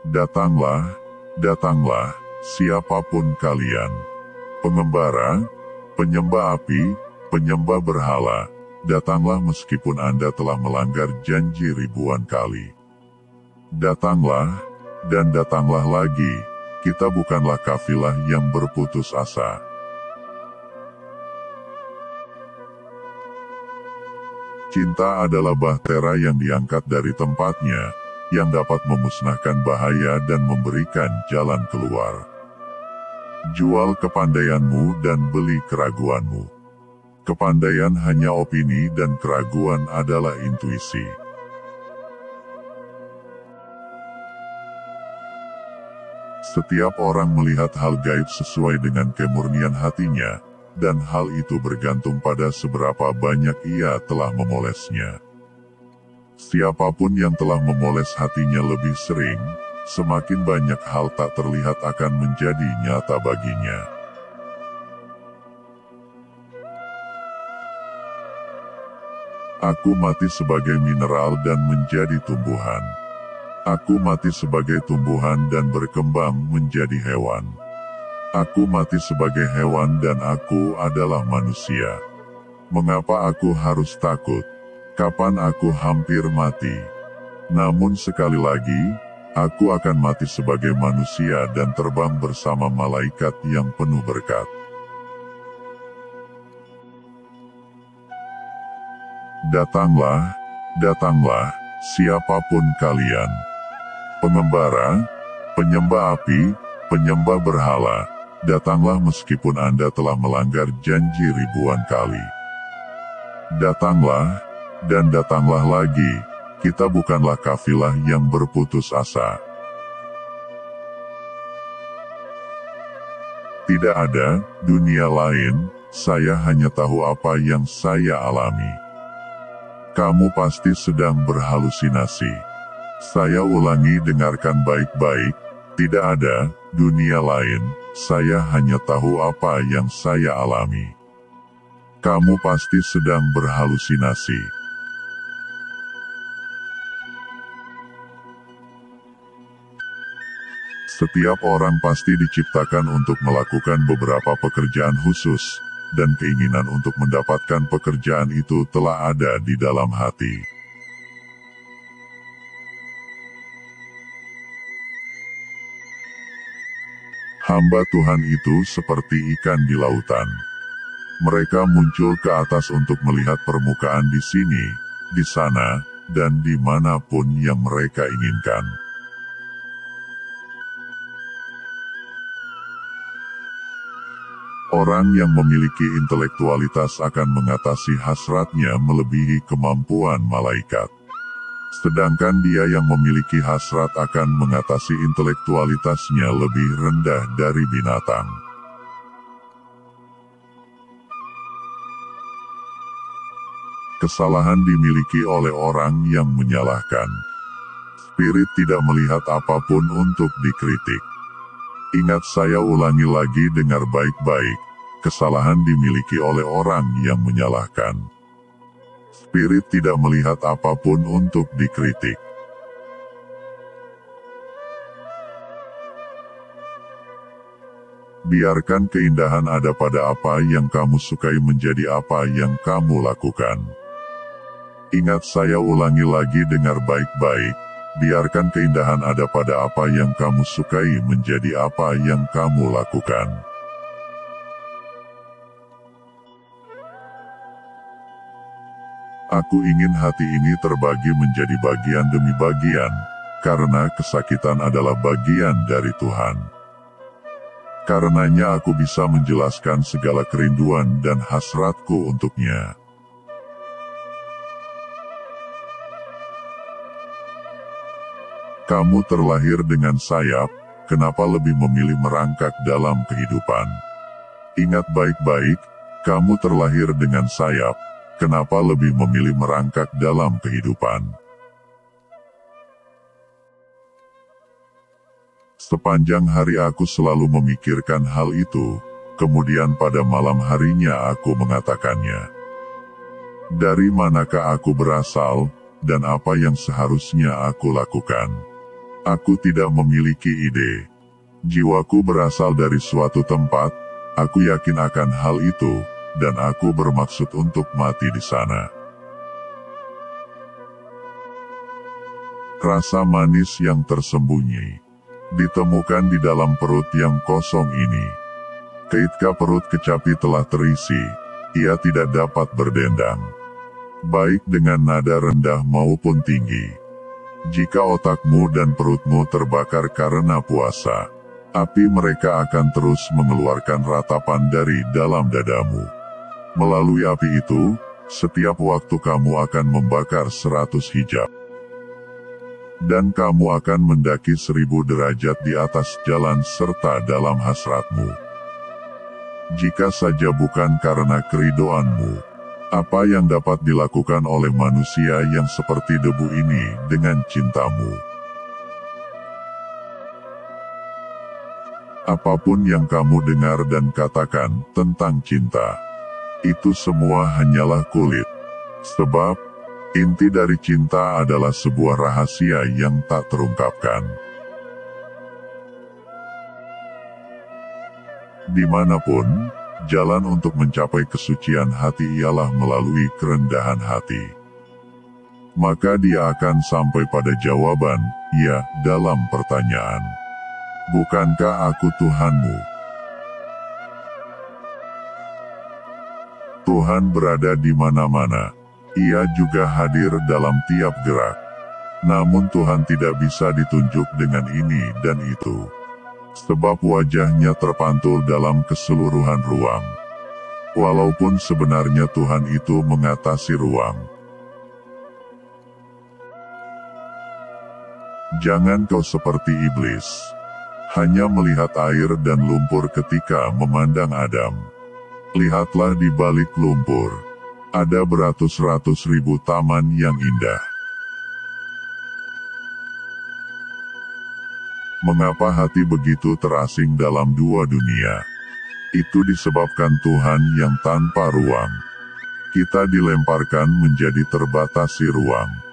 Datanglah, datanglah, siapapun kalian. Pengembara, penyembah api, penyembah berhala, datanglah meskipun Anda telah melanggar janji ribuan kali. Datanglah, dan datanglah lagi, kita bukanlah kafilah yang berputus asa. Cinta adalah bahtera yang diangkat dari tempatnya, yang dapat memusnahkan bahaya dan memberikan jalan keluar. Jual kepandaianmu dan beli keraguanmu. Kepandaian hanya opini dan keraguan adalah intuisi. Setiap orang melihat hal gaib sesuai dengan kemurnian hatinya, dan hal itu bergantung pada seberapa banyak ia telah memolesnya. Siapapun yang telah memoles hatinya lebih sering, semakin banyak hal tak terlihat akan menjadi nyata baginya. Aku mati sebagai mineral dan menjadi tumbuhan. Aku mati sebagai tumbuhan dan berkembang menjadi hewan. Aku mati sebagai hewan dan aku adalah manusia. Mengapa aku harus takut? Kapan aku hampir mati? Namun sekali lagi, aku akan mati sebagai manusia dan terbang bersama malaikat yang penuh berkat. Datanglah, datanglah, siapapun kalian. Pengembara, penyembah api, penyembah berhala, datanglah meskipun Anda telah melanggar janji ribuan kali. Datanglah, dan datanglah lagi, kita bukanlah kafilah yang berputus asa. Tidak ada dunia lain, saya hanya tahu apa yang saya alami. Kamu pasti sedang berhalusinasi. Saya ulangi, dengarkan baik-baik, tidak ada dunia lain, saya hanya tahu apa yang saya alami. Kamu pasti sedang berhalusinasi. Setiap orang pasti diciptakan untuk melakukan beberapa pekerjaan khusus, dan keinginan untuk mendapatkan pekerjaan itu telah ada di dalam hati. Hamba Tuhan itu seperti ikan di lautan. Mereka muncul ke atas untuk melihat permukaan di sini, di sana, dan dimanapun yang mereka inginkan. Orang yang memiliki intelektualitas akan mengatasi hasratnya melebihi kemampuan malaikat. Sedangkan dia yang memiliki hasrat akan mengatasi intelektualitasnya lebih rendah dari binatang. Kesalahan dimiliki oleh orang yang menyalahkan. Spirit tidak melihat apapun untuk dikritik. Ingat, saya ulangi lagi, dengar baik-baik, kesalahan dimiliki oleh orang yang menyalahkan. Spirit tidak melihat apapun untuk dikritik. Biarkan keindahan ada pada apa yang kamu sukai menjadi apa yang kamu lakukan. Ingat, saya ulangi lagi, dengar baik-baik, biarkan keindahan ada pada apa yang kamu sukai menjadi apa yang kamu lakukan. Aku ingin hati ini terbagi menjadi bagian demi bagian, karena kesakitan adalah bagian dari Tuhan. Karenanya aku bisa menjelaskan segala kerinduan dan hasratku untuknya. Kamu terlahir dengan sayap, kenapa lebih memilih merangkak dalam kehidupan? Ingat baik-baik, kamu terlahir dengan sayap, kenapa lebih memilih merangkak dalam kehidupan? Sepanjang hari aku selalu memikirkan hal itu, kemudian pada malam harinya aku mengatakannya. Dari manakah aku berasal, dan apa yang seharusnya aku lakukan? Aku tidak memiliki ide. Jiwaku berasal dari suatu tempat, aku yakin akan hal itu, dan aku bermaksud untuk mati di sana. Rasa manis yang tersembunyi ditemukan di dalam perut yang kosong ini. Ketika perut kecapi telah terisi, ia tidak dapat berdendang, baik dengan nada rendah maupun tinggi. Jika otakmu dan perutmu terbakar karena puasa, api mereka akan terus mengeluarkan ratapan dari dalam dadamu. Melalui api itu, setiap waktu kamu akan membakar 100 hijab. Dan kamu akan mendaki 1000 derajat di atas jalan serta dalam hasratmu. Jika saja bukan karena keridoanmu, apa yang dapat dilakukan oleh manusia yang seperti debu ini dengan cintamu? Apapun yang kamu dengar dan katakan tentang cinta, itu semua hanyalah kulit. Sebab, inti dari cinta adalah sebuah rahasia yang tak terungkapkan. Dimanapun, jalan untuk mencapai kesucian hati ialah melalui kerendahan hati. Maka dia akan sampai pada jawaban, ya, dalam pertanyaan, bukankah aku Tuhanmu? Tuhan berada di mana-mana. Ia juga hadir dalam tiap gerak. Namun Tuhan tidak bisa ditunjuk dengan ini dan itu, sebab wajahnya terpantul dalam keseluruhan ruang. Walaupun sebenarnya Tuhan itu mengatasi ruang. Jangan kau seperti iblis, hanya melihat air dan lumpur ketika memandang Adam. Lihatlah di balik lumpur, ada beratus-ratus ribu taman yang indah. Mengapa hati begitu terasing dalam dua dunia? Itu disebabkan Tuhan yang tanpa ruang. Kita dilemparkan menjadi terbatasi ruang.